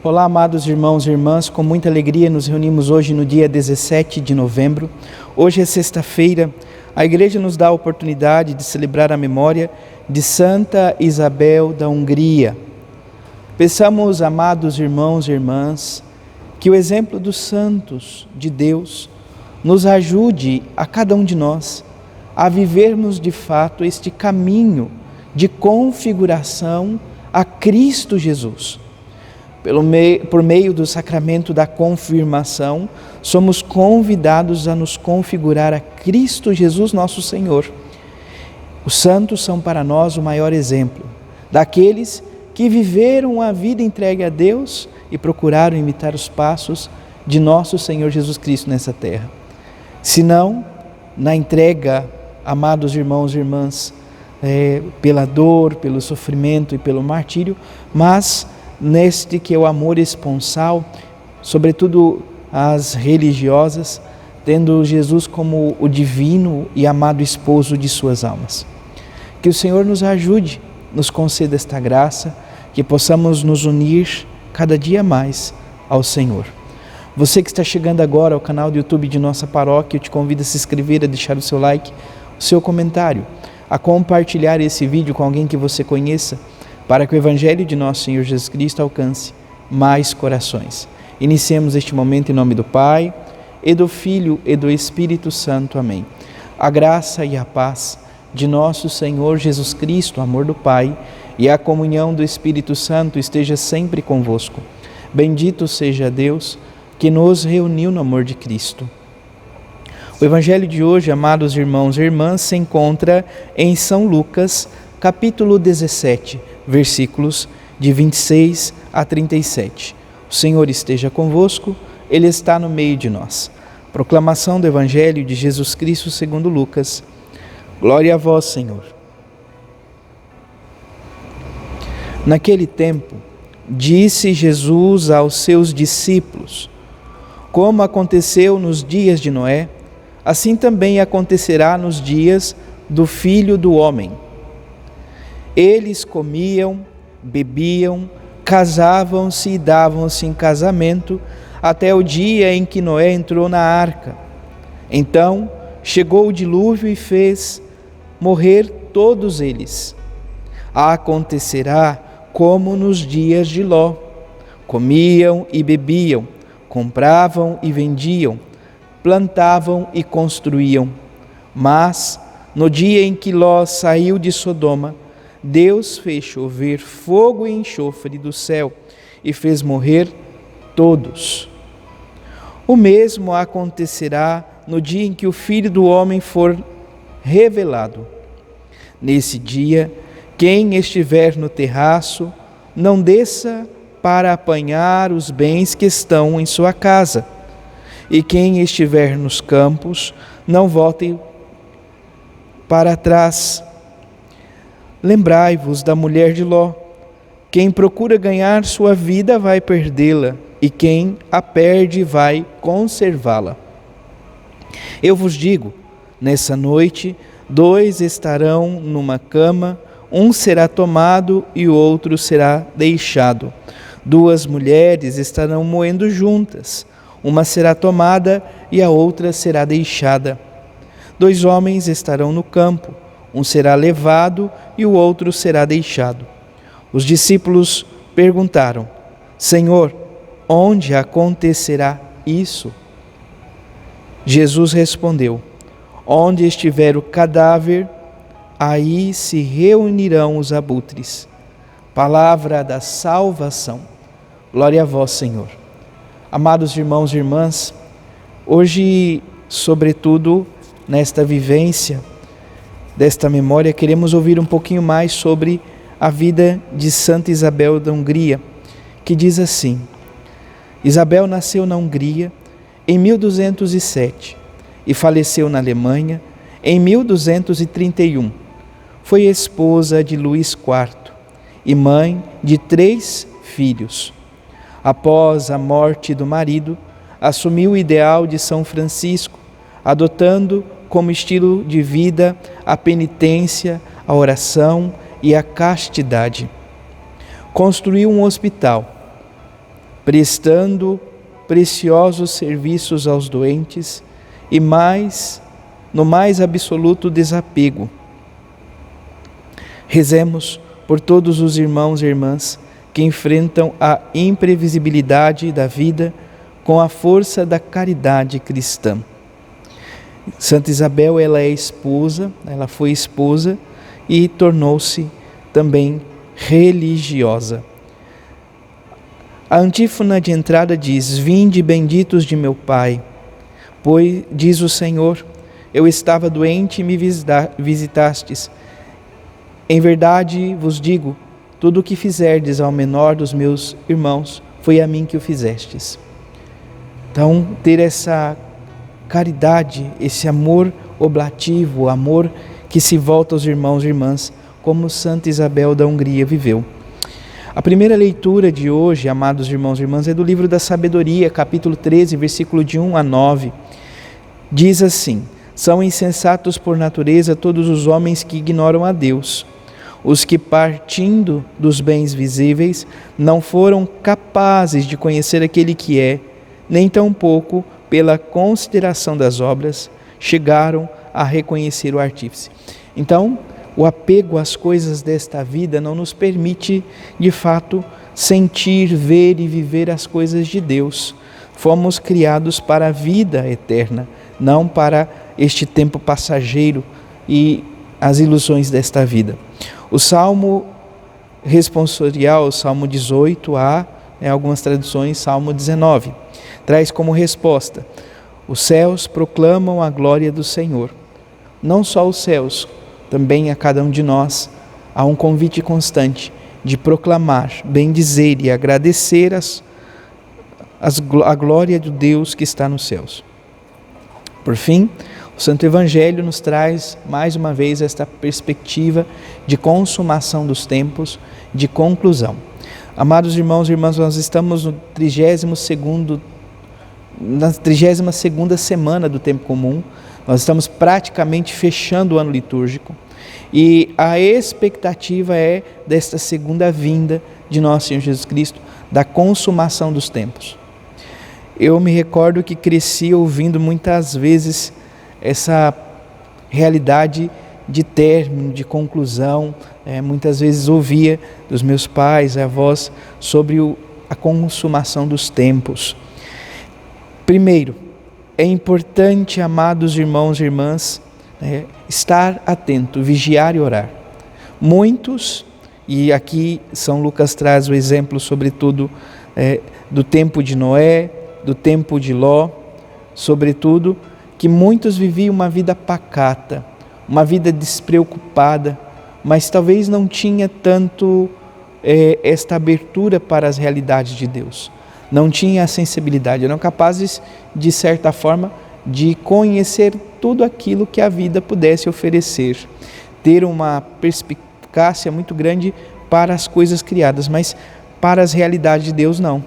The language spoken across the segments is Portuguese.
Olá, amados irmãos e irmãs, com muita alegria nos reunimos hoje no dia 17 de novembro. Hoje é sexta-feira, a Igreja nos dá a oportunidade de celebrar a memória de Santa Isabel da Hungria. Peçamos, amados irmãos e irmãs, que o exemplo dos santos de Deus nos ajude a cada um de nós a vivermos de fato este caminho de configuração a Cristo Jesus. Por meio do sacramento da confirmação, somos convidados a nos configurar a Cristo Jesus, nosso Senhor. Os santos são para nós o maior exemplo daqueles que viveram a vida entregue a Deus e procuraram imitar os passos de nosso Senhor Jesus Cristo nessa terra. Se não, na entrega, amados irmãos e irmãs, pela dor, pelo sofrimento e pelo martírio, mas neste que é o amor esponsal, sobretudo as religiosas, tendo Jesus como o divino e amado esposo de suas almas. Que o Senhor nos ajude, nos conceda esta graça, que possamos nos unir cada dia mais ao Senhor. Você que está chegando agora ao canal do YouTube de nossa paróquia, eu te convido a se inscrever, a deixar o seu like, o seu comentário, a compartilhar esse vídeo com alguém que você conheça, para que o Evangelho de nosso Senhor Jesus Cristo alcance mais corações. Iniciemos este momento em nome do Pai, e do Filho, e do Espírito Santo. Amém. A graça e a paz de nosso Senhor Jesus Cristo, o amor do Pai, e a comunhão do Espírito Santo esteja sempre convosco. Bendito seja Deus, que nos reuniu no amor de Cristo. O Evangelho de hoje, amados irmãos e irmãs, se encontra em São Lucas, capítulo 17, versículos de 26 a 37. O Senhor esteja convosco, Ele está no meio de nós. Proclamação do Evangelho de Jesus Cristo segundo Lucas. Glória a vós, Senhor. Naquele tempo, disse Jesus aos seus discípulos: como aconteceu nos dias de Noé, assim também acontecerá nos dias do Filho do Homem. Eles comiam, bebiam, casavam-se e davam-se em casamento até o dia em que Noé entrou na arca. Então chegou o dilúvio e fez morrer todos eles. Acontecerá como nos dias de Ló: comiam e bebiam, compravam e vendiam, plantavam e construíam. Mas no dia em que Ló saiu de Sodoma, Deus fez chover fogo e enxofre do céu e fez morrer todos. O mesmo acontecerá no dia em que o Filho do Homem for revelado. Nesse dia, quem estiver no terraço, não desça para apanhar os bens que estão em sua casa, e quem estiver nos campos, não volte para trás. Lembrai-vos da mulher de Ló. Quem procura ganhar sua vida vai perdê-la, e quem a perde vai conservá-la. Eu vos digo, nessa noite, 2 estarão numa cama, um será tomado e o outro será deixado. 2 mulheres estarão moendo juntas, uma será tomada e a outra será deixada. 2 homens estarão no campo, um será levado e o outro será deixado. Os discípulos perguntaram: Senhor, onde acontecerá isso? Jesus respondeu: onde estiver o cadáver, aí se reunirão os abutres. Palavra da salvação. Glória a vós, Senhor. Amados irmãos e irmãs, hoje, sobretudo, nesta vivência desta memória, queremos ouvir um pouquinho mais sobre a vida de Santa Isabel da Hungria, que diz assim: Isabel nasceu na Hungria em 1207 e faleceu na Alemanha em 1231. Foi esposa de Luís IV e mãe de 3 filhos. Após a morte do marido, assumiu o ideal de São Francisco, adotando como estilo de vida a penitência, a oração e a castidade. Construiu um hospital prestando preciosos serviços aos doentes e no mais absoluto desapego. Rezemos por todos os irmãos e irmãs que enfrentam a imprevisibilidade da vida com a força da caridade cristã. Santa Isabel, ela foi esposa e tornou-se também religiosa. A antífona de entrada diz: Vinde, benditos de meu Pai, pois, diz o Senhor, eu estava doente e me visitastes. Em verdade vos digo, tudo o que fizerdes ao menor dos meus irmãos, foi a mim que o fizestes. Então, ter essa caridade, esse amor oblativo, amor que se volta aos irmãos e irmãs, como Santa Isabel da Hungria viveu. A primeira leitura de hoje, amados irmãos e irmãs, é do livro da Sabedoria, capítulo 13, versículo de 1 a 9. Diz assim: São insensatos por natureza todos os homens que ignoram a Deus, os que, partindo dos bens visíveis, não foram capazes de conhecer aquele que é, nem tampouco, pela consideração das obras, chegaram a reconhecer o Artífice. Então, o apego às coisas desta vida não nos permite, de fato, sentir, ver e viver as coisas de Deus. Fomos criados para a vida eterna, não para este tempo passageiro e as ilusões desta vida. O Salmo responsorial, o Salmo 18a, algumas traduções, Salmo 19, traz como resposta: os céus proclamam a glória do Senhor. Não só os céus, também a cada um de nós há um convite constante de proclamar, bendizer e agradecer a glória do Deus que está nos céus. Por fim, o Santo Evangelho nos traz mais uma vez esta perspectiva de consumação dos tempos, de conclusão. Amados irmãos e irmãs, nós estamos na 32ª semana do tempo comum. Nós estamos praticamente fechando o ano litúrgico e a expectativa é desta segunda vinda de nosso Senhor Jesus Cristo, da consumação dos tempos. Eu me recordo que cresci ouvindo muitas vezes essa realidade de término, de conclusão. Muitas vezes ouvia dos meus pais, avós, sobre a consumação dos tempos. Primeiro, é importante, amados irmãos e irmãs, estar atento, vigiar e orar. Muitos, e aqui São Lucas traz o exemplo, sobretudo, do tempo de Noé, do tempo de Ló, sobretudo, que muitos viviam uma vida pacata, uma vida despreocupada, mas talvez não tinha tanto esta abertura para as realidades de Deus. Não tinha a sensibilidade, eram capazes, de certa forma, de conhecer tudo aquilo que a vida pudesse oferecer, ter uma perspicácia muito grande para as coisas criadas, mas para as realidades de Deus não.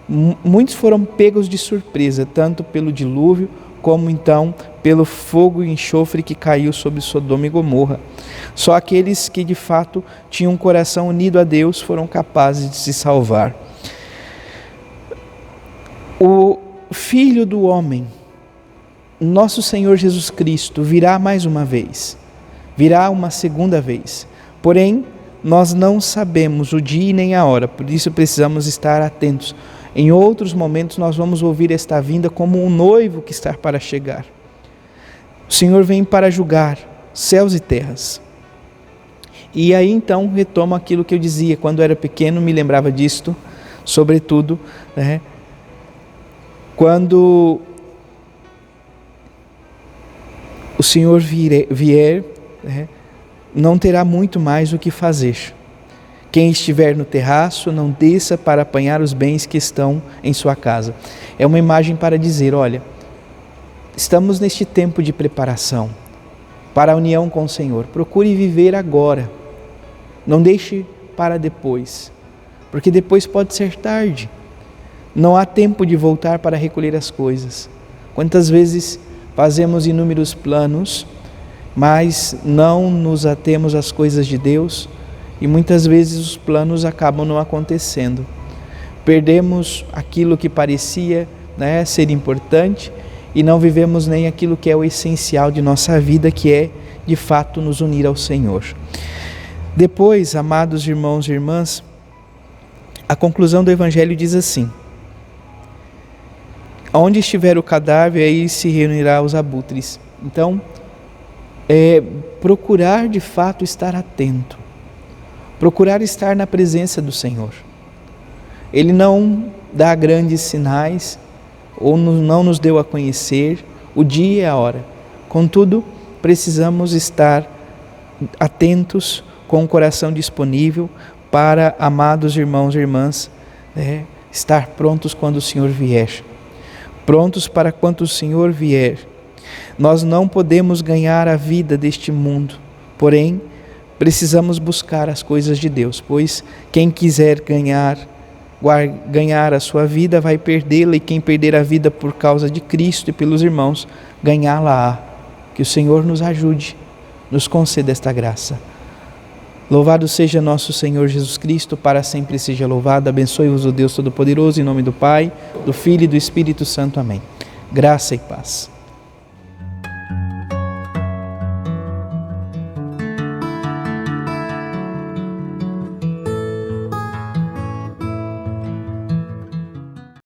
Muitos foram pegos de surpresa, tanto pelo dilúvio, como então pelo fogo e enxofre que caiu sobre Sodoma e Gomorra. Só aqueles que de fato tinham um coração unido a Deus foram capazes de se salvar. O Filho do Homem, nosso Senhor Jesus Cristo, virá mais uma vez, virá uma segunda vez. Porém, nós não sabemos o dia e nem a hora, por isso precisamos estar atentos. Em outros momentos nós vamos ouvir esta vinda como um noivo que está para chegar. O Senhor vem para julgar céus e terras. E aí então retomo aquilo que eu dizia, quando era pequeno me lembrava disto, sobretudo, quando o Senhor vier, não terá muito mais o que fazer. Quem estiver no terraço, não desça para apanhar os bens que estão em sua casa. É uma imagem para dizer, olha, estamos neste tempo de preparação para a união com o Senhor. Procure viver agora. Não deixe para depois, porque depois pode ser tarde. Não há tempo de voltar para recolher as coisas. Quantas vezes fazemos inúmeros planos, mas não nos atemos às coisas de Deus e muitas vezes os planos acabam não acontecendo. perdemos aquilo que parecia, né, ser importante e não vivemos nem aquilo que é o essencial de nossa vida, que é, de fato, nos unir ao Senhor. Depois, amados irmãos e irmãs, a conclusão do Evangelho diz assim: onde estiver o cadáver, aí se reunirá os abutres. Então, procurar de fato estar atento, procurar estar na presença do Senhor. Ele não dá grandes sinais, ou não nos deu a conhecer o dia e a hora. Contudo, precisamos estar atentos, com o coração disponível para, amados irmãos e irmãs, estar prontos quando o Senhor vier. Prontos para quando o Senhor vier. Nós não podemos ganhar a vida deste mundo, porém, precisamos buscar as coisas de Deus, pois quem quiser ganhar a sua vida vai perdê-la, e quem perder a vida por causa de Cristo e pelos irmãos, ganhá-la-á. Que o Senhor nos ajude, nos conceda esta graça. Louvado seja nosso Senhor Jesus Cristo, para sempre seja louvado. Abençoe-vos o Deus Todo-Poderoso, em nome do Pai, do Filho e do Espírito Santo. Amém. Graça e paz.